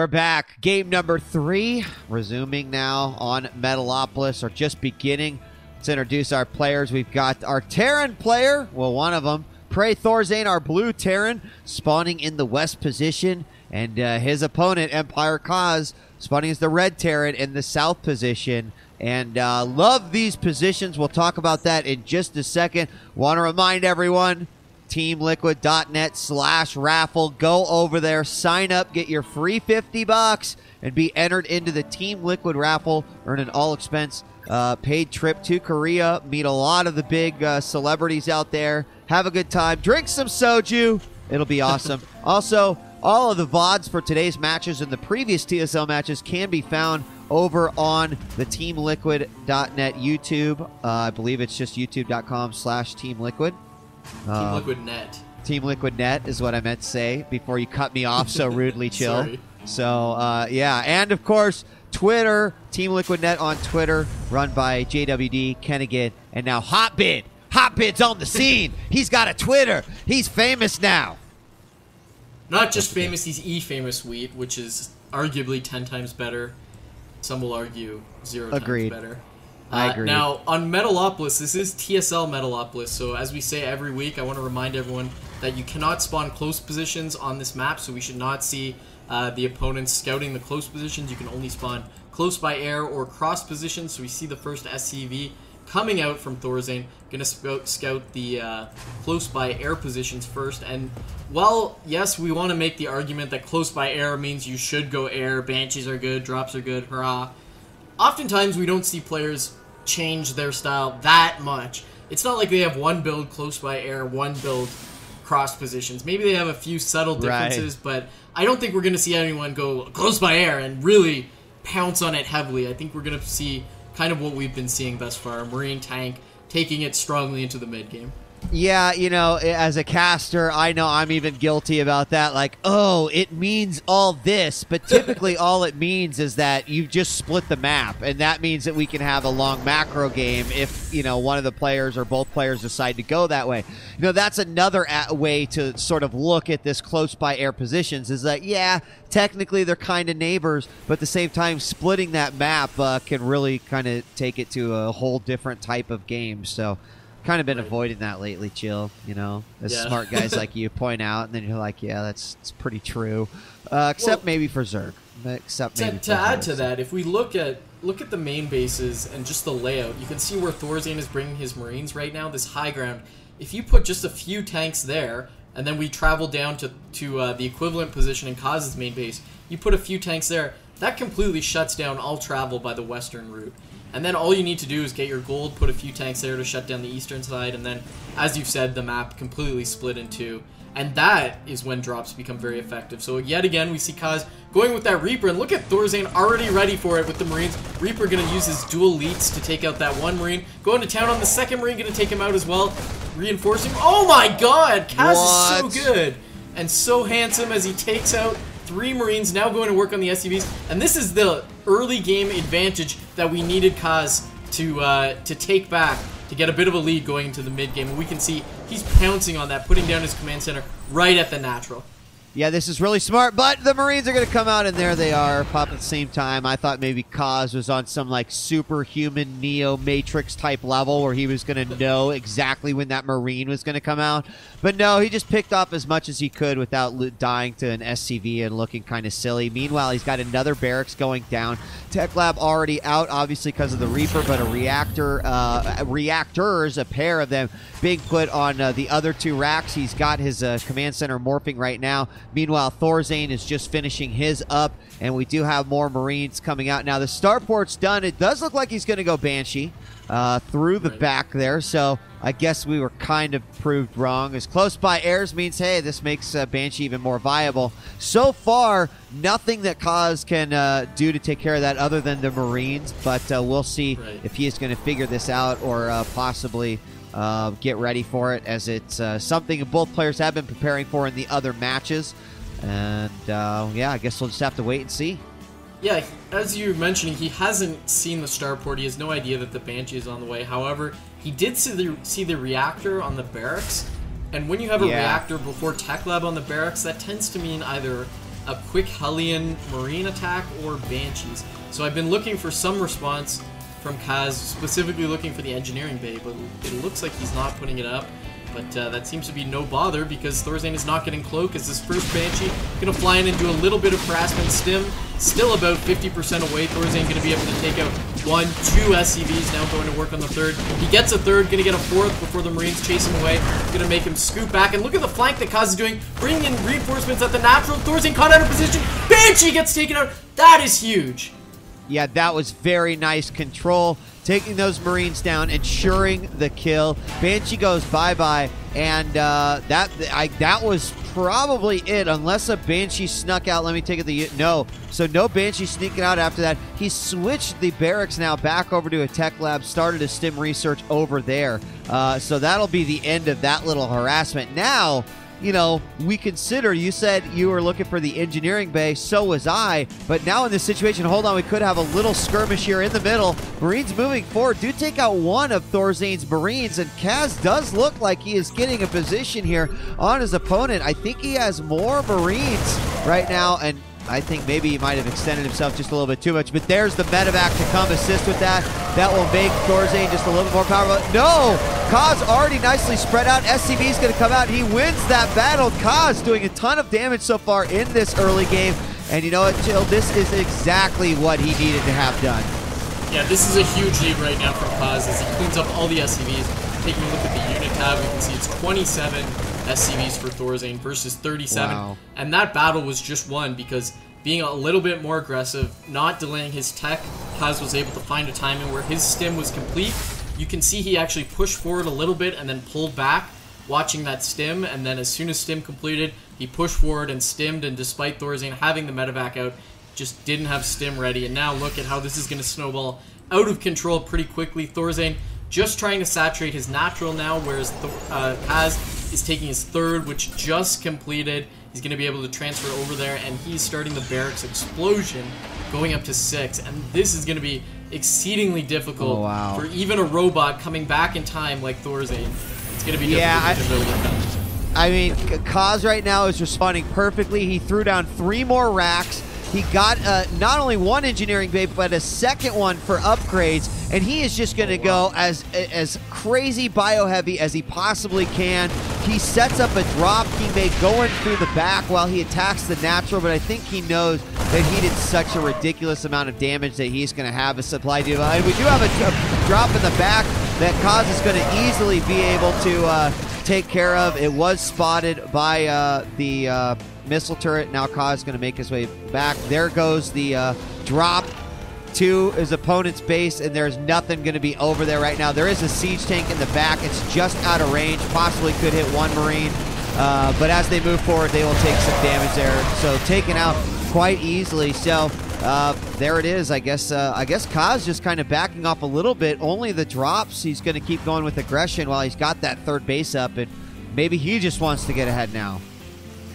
We're back. Game number 3, resuming now on Metalopolis, or just beginning. Let's introduce our players. We've got our Terran player, well, one of them, Prae.ThorZaIN, our blue Terran, spawning in the west position, and his opponent, Empire.Kas, spawning as the red Terran in the south position. And love these positions. We'll talk about that in just a second. Want to remind everyone, teamliquid.net/raffle. Go over there, sign up, get your free $50, and be entered into the Team Liquid raffle. Earn an all-expense paid trip to Korea. Meet a lot of the big celebrities out there. Have a good time. Drink some soju. It'll be awesome. Also, all of the VODs for today's matches and the previous TSL matches can be found over on the teamliquid.net YouTube. I believe it's just youtube.com/teamliquid. Team Liquid Net. Team Liquid Net is what I meant to say before you cut me off so rudely, Chill. Sorry. So, yeah. And, of course, Twitter, Team Liquid Net on Twitter, run by JWD, Kennigan, and now Hotbid. Hotbid's on the scene. He's got a Twitter. He's famous now. Not just famous, he's E-famous wheat, which is arguably 10 times better. Some will argue 0 Agreed. times better. I agree. Now, on Metalopolis, this is TSL Metalopolis, so as we say every week, I want to remind everyone that you cannot spawn close positions on this map, so we should not see the opponents scouting the close positions. You can only spawn close by air or cross positions, so we see the first SCV coming out from ThorZaIN, going to scout the close by air positions first. And while, yes, we want to make the argument that close by air means you should go air, Banshees are good, drops are good, hurrah. Oftentimes, we don't see players change their style that much. It's not like they have one build close by air, one build cross positions. Maybe they have a few subtle differences, but I don't think we're going to see anyone go close by air and really pounce on it heavily. I think we're going to see kind of what we've been seeing thus far, a Marine tank taking it strongly into the mid game. Yeah, you know, as a caster, I know I'm even guilty about that. Like, oh, it means all this, but typically all it means is that you just split the map, and that means that we can have a long macro game if, you know, one of the players or both players decide to go that way. You know, that's another way to sort of look at this close by air positions is that, yeah, technically they're kind of neighbors, but at the same time, splitting that map can really kind of take it to a whole different type of game, so kind of been avoiding that lately, Chill, you know, as smart guys like you point out, and then you're like, yeah, that's pretty true, except maybe for Zerg. To add to that, if we look at the main bases and just the layout, you can see where ThorZaIN is bringing his Marines right now, this high ground. If you put just a few tanks there, and then we travel down to the equivalent position in Kas's main base, you put a few tanks there, that completely shuts down all travel by the western route. And then all you need to do is get your gold, put a few tanks there to shut down the eastern side, and then, as you've said, the map completely split in two. And that is when drops become very effective. So yet again, we see Kas going with that Reaper, and look at ThorZaIN already ready for it with the Marines. Reaper going to use his dual leads to take out that one Marine. Going to town on the second Marine, going to take him out as well. Reinforcing. Oh my god! Kas is so good and so handsome as he takes out 3 Marines, now going to work on the SCVs. And this is the early game advantage that we needed Kas to take back, to get a bit of a lead going into the mid game. And we can see he's pouncing on that, putting down his command center right at the natural. Yeah, this is really smart, but the Marines are going to come out, and there they are, pop at the same time. I thought maybe Kas was on some, like, superhuman Neo Matrix type level where he was going to know exactly when that Marine was going to come out. But no, he just picked off as much as he could without dying to an SCV and looking kind of silly. Meanwhile, he's got another barracks going down. Tech Lab already out, obviously, because of the Reaper, but a reactors, a pair of them, being put on the other 2 racks. He's got his command center morphing right now. Meanwhile, ThorZaIN is just finishing his up, and we do have more Marines coming out. Now, the starport's done. It does look like he's going to go Banshee through the back there, so I guess we were kind of proved wrong. As close by airs means, hey, this makes Banshee even more viable. So far, nothing that Kas can do to take care of that other than the Marines, but we'll see if he is going to figure this out or possibly get ready for it, as it's something both players have been preparing for in the other matches. And yeah, I guess we'll just have to wait and see. Yeah, as you were mentioning, he hasn't seen the starport. He has no idea that the Banshee is on the way. However, he did see the reactor on the barracks. And when you have a reactor before Tech Lab on the barracks, that tends to mean either a quick Hellion Marine attack or Banshees. So I've been looking for some response from Kaz, specifically looking for the engineering bay, but it looks like he's not putting it up. But that seems to be no bother because ThorZaIN is not getting cloak as his first Banshee. Going to fly in and do a little bit of harassment stim. Still about 50% away. ThorZaIn going to be able to take out 1, 2 SCVs. Now going to work on the third. He gets a third. Going to get a fourth before the Marines chase him away. Going to make him scoot back. And look at the flank that Kaz is doing. Bringing in reinforcements at the natural. ThorZaIn caught out of position. Banshee gets taken out. That is huge. Yeah, that was very nice control. Taking those Marines down, ensuring the kill. Banshee goes bye-bye, and that was probably it, unless a Banshee snuck out. Let me take it. No. So no Banshee sneaking out after that. He switched the barracks now back over to a tech lab, started a stim research over there. So that'll be the end of that little harassment. Now, you know, we consider, you said you were looking for the engineering bay, so was I, but now in this situation, hold on, we could have a little skirmish here in the middle. Marines moving forward, do take out one of ThorZaIN's Marines, and Kaz does look like he is getting a position here on his opponent. I think he has more Marines right now, and I think maybe he might have extended himself just a little bit too much, but there's the medevac to come assist with that. That will make ThorZaIN just a little bit more powerful. No! Kaz already nicely spread out. SCV is going to come out. He wins that battle. Kaz doing a ton of damage so far in this early game. And you know what, Jill? This is exactly what he needed to have done. Yeah, this is a huge lead right now from Kaz as he cleans up all the SCVs. Taking a look at the unit tab, we can see it's 27 SCVs for ThorZaIN versus 37. Wow. And that battle was just won because being a little bit more aggressive, not delaying his tech, Kaz was able to find a timing where his stim was complete. You can see he actually pushed forward a little bit and then pulled back, watching that stim, and then as soon as stim completed, he pushed forward and stimmed, and despite ThorZaIN having the medevac out, just didn't have stim ready. And now look at how this is going to snowball out of control pretty quickly. ThorZaIN just trying to saturate his natural now, whereas Kaz is taking his third, which just completed. He's going to be able to transfer over there, and he's starting the barracks explosion, going up to 6. And this is going to be exceedingly difficult for even a robot coming back in time like ThorZaIN. It's going to be difficult to build it up. I mean, Kaz right now is responding perfectly. He threw down 3 more racks. He got not only one engineering bay, but a second one for upgrades, and he is just going to go as crazy bio-heavy as he possibly can. He sets up a drop teammate going through the back while he attacks the natural, but I think he knows that he did such a ridiculous amount of damage that he's going to have a supply deal. And we do have a drop in the back that Kaz is going to easily be able to take care of. It was spotted by the missile turret. Now Kaz is going to make his way back. There goes the drop to his opponent's base, and there's nothing going to be over there right now. There is a siege tank in the back. It's just out of range. Possibly could hit one Marine, but as they move forward, they will take some damage there. So taken out quite easily. So there it is. I guess Kaz just kind of backing off a little bit. Only the drops. He's going to keep going with aggression while he's got that third base up, and maybe he just wants to get ahead now.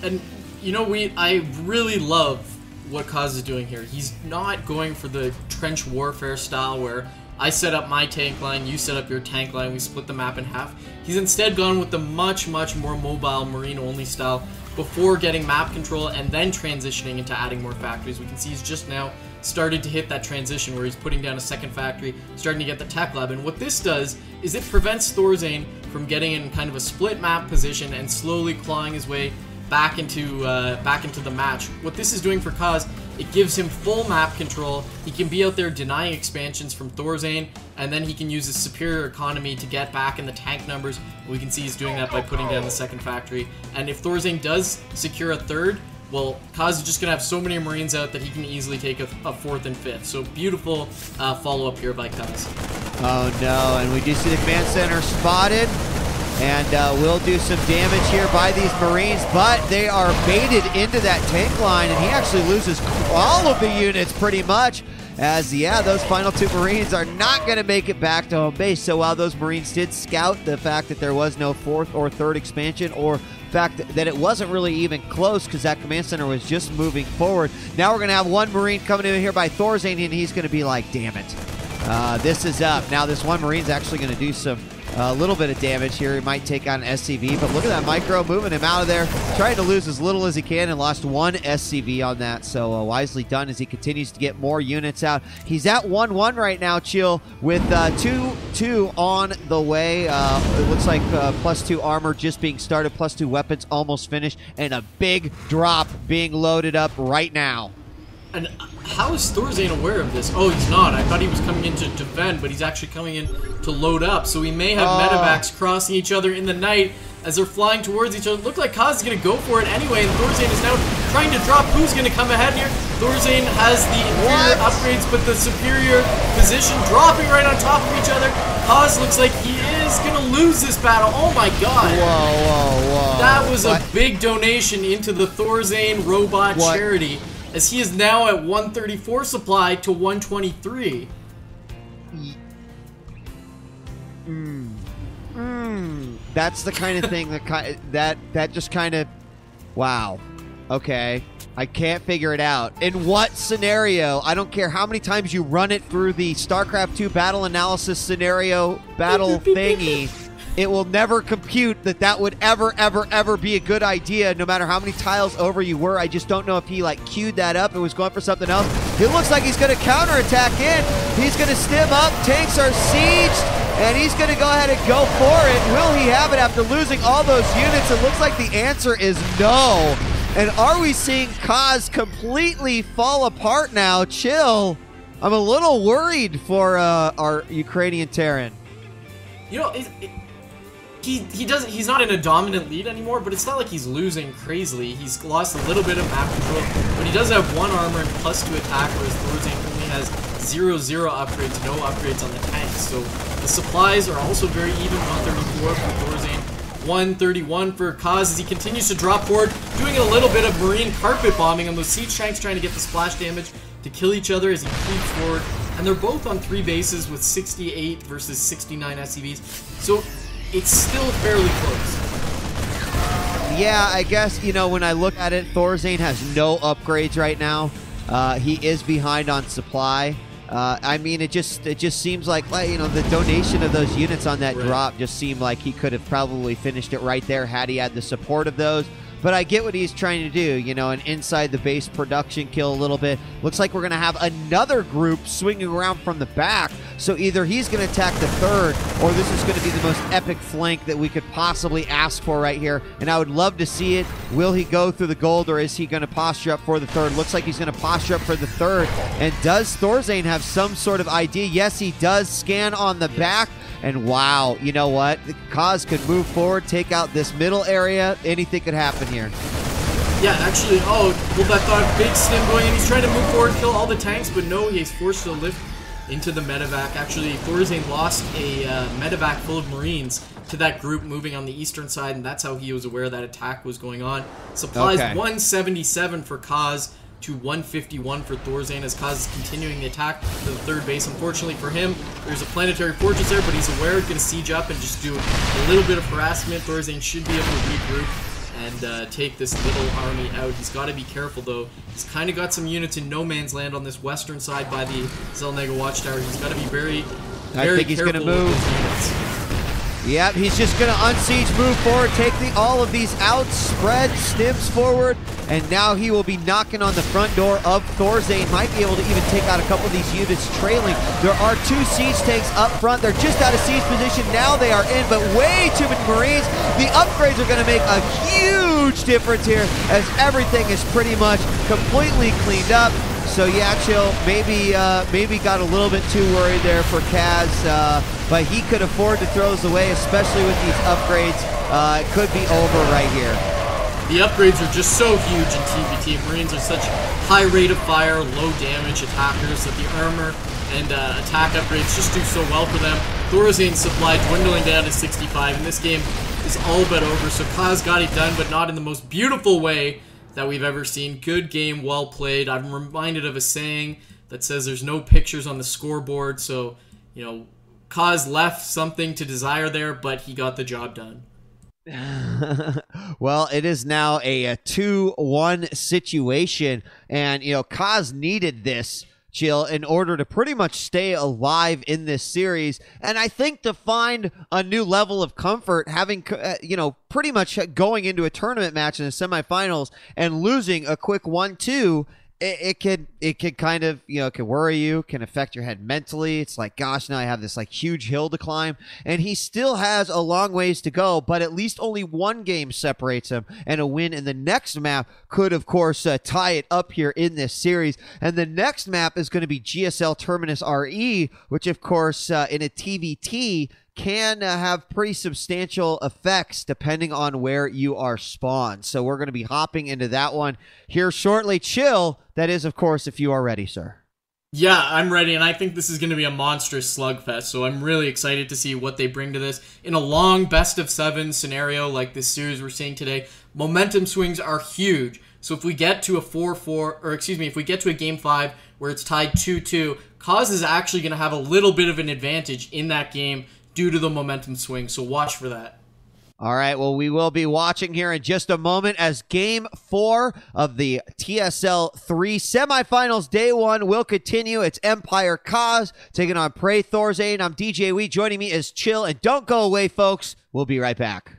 And you know, I really love what Kaz is doing here. He's not going for the trench warfare style where I set up my tank line, you set up your tank line, we split the map in half. He's instead gone with the much more mobile Marine-only style before getting map control and then transitioning into adding more factories. We can see he's just now started to hit that transition where he's putting down a second factory, starting to get the tech lab. And what this does is it prevents ThorZaIN from getting in kind of a split map position and slowly clawing his way back into the match. What this is doing for Kaz, it gives him full map control. He can be out there denying expansions from ThorZaIN, and then he can use his superior economy to get back in the tank numbers. We can see he's doing that by putting down the second factory. And if ThorZaIN does secure a third, well, Kaz is just going to have so many Marines out that he can easily take a fourth and fifth. So beautiful follow-up here by Kaz. Oh no, and we do see the command center spotted. And we'll do some damage here by these Marines, but they are baited into that tank line, and he actually loses all of the units pretty much, as, yeah, those final 2 Marines are not going to make it back to home base. So while those Marines did scout the fact that there was no 4th or 3rd expansion, or fact that it wasn't really even close because that command center was just moving forward, now we're going to have 1 Marine coming in here by ThorZaIN, and he's going to be like, damn it. This is up. Now this 1 Marine's actually going to do some a little bit of damage here. He might take on SCV, but look at that micro moving him out of there, trying to lose as little as he can, and lost one SCV on that. So wisely done as he continues to get more units out. He's at 1-1 right now, Chill, with 2-2 on the way. It looks like +2 armor just being started, +2 weapons almost finished, and a big drop being loaded up right now. And how is ThorZaIN aware of this? Oh, he's not. I thought he was coming in to defend, but he's actually coming in to load up. So we may have medevacs crossing each other in the night as they're flying towards each other. Look like Kaz is going to go for it anyway, and ThorZaIN is now trying to drop. Who's going to come ahead here? ThorZaIN has the inferior upgrades, but the superior position dropping right on top of each other. Kaz looks like he is going to lose this battle. Oh my god. Whoa. That was a big donation into the ThorZaIN robot charity, as he is now at 134 supply to 123. That's the kind of thing that just kind of, wow. Okay, I can't figure it out. In what scenario? I don't care how many times you run it through the StarCraft 2 battle analysis scenario battle thingy. It will never compute that would ever be a good idea, no matter how many tiles over you were. I just don't know if he like queued that up and was going for something else. It looks like he's going to counterattack in. He's going to stim up. Tanks are sieged, and he's going to go ahead and go for it. Will he have it after losing all those units? It looks like the answer is no. And are we seeing Kaz completely fall apart now? Chill. I'm a little worried for our Ukrainian Terran. You know, he's not in a dominant lead anymore, but it's not like he's losing crazily. He's lost a little bit of map control, but he does have 1 armor and +2 attack, whereas ThorZaIN only has 0 upgrades, no upgrades on the tanks. So the supplies are also very even. 134 for ThorZaIN, 131 for Kaz as he continues to drop forward, doing a little bit of marine carpet bombing on those siege tanks, trying to get the splash damage to kill each other as he creeps forward. And they're both on 3 bases with 68 versus 69 SCVs. So it's still fairly close. Yeah, I guess, you know, when I look at it, ThorZaIN has no upgrades right now. He is behind on supply. I mean, it just seems like, you know, the donation of those units on that drop just seemed like he could have probably finished it right there had he had the support of those. But I get what he's trying to do, you know, an inside the base production kill a little bit. Looks like we're going to have another group swinging around from the back. So either he's going to attack the third, or this is going to be the most epic flank that we could possibly ask for right here. And I would love to see it. Will he go through the gold, or is he going to posture up for the third? Looks like he's going to posture up for the third. And does ThorZaIN have some sort of idea? Yes, he does. Scan on the back. And wow, you know what? Kaz could move forward, take out this middle area. Anything could happen here. Yeah, actually, well, that thought big stim going in. He's trying to move forward, kill all the tanks, but no, he's forced to lift into the medevac. Actually, ThorZaIN lost a medevac full of Marines to that group moving on the eastern side, and that's how he was aware that attack was going on. Supplies 177 for Kaz to 151 for ThorZaIN as Kaz is continuing the attack to the third base. Unfortunately for him, there's a planetary fortress there, but he's aware he's going to siege up and just do a little bit of harassment. ThorZaIN should be able to regroup and take this little army out. He's got to be careful, though. He's kind of got some units in no man's land on this western side by the Zelnega Watchtower. He's got to be very I think he's going to move. Yep, he's just going to unsiege, move forward, take all of these out, spread, stims forward, and now he will be knocking on the front door of ThorZaIN. Might be able to even take out a couple of these units trailing. There are 2 siege tanks up front. They're just out of siege position. Now they are in, but way too many Marines. The upgrades are going to make a huge difference here as everything is pretty much completely cleaned up. So yeah, Chill, maybe got a little bit too worried there for Kaz, but he could afford to throw those away, especially with these upgrades. It could be over right here. The upgrades are just so huge in TVT. Marines are such high rate of fire, low damage attackers that the armor and attack upgrades just do so well for them. ThorZaIN's supply dwindling down to 65, and this game is all but over. So Kaz got it done, but not in the most beautiful way that we've ever seen. Good game, well played. I'm reminded of a saying that says there's no pictures on the scoreboard, so, you know, Kaz left something to desire there, but he got the job done. Well, it is now a 2-1 situation, and, you know, Kaz needed this Jill, in order to pretty much stay alive in this series. And I think to find a new level of comfort, having, pretty much going into a tournament match in the semifinals and losing a quick 1-2, it could kind of, it could worry you, can affect your head mentally. It's like, gosh, now I have this like huge hill to climb, and he still has a long ways to go, but at least only one game separates him, and a win in the next map could, of course, tie it up here in this series. And the next map is going to be GSL Terminus RE, which, of course, in a TVT, can have pretty substantial effects depending on where you are spawned. So we're going to be hopping into that one here shortly. Chill, that is, of course, if you are ready, sir. Yeah, I'm ready, and I think this is going to be a monstrous slugfest, so I'm really excited to see what they bring to this. In a long best-of-7 scenario like this series we're seeing today, momentum swings are huge. So if we get to a 4-4, or excuse me, if we get to a Game 5 where it's tied 2-2, Kas is actually going to have a little bit of an advantage in that game due to the momentum swing, so watch for that. All right, well, we will be watching here in just a moment as Game 4 of the TSL3 semifinals day 1 will continue. It's Empire.Kas taking on Prae.ThorZaIN. I'm DJ Wee. Joining me is Chill, and don't go away, folks. We'll be right back.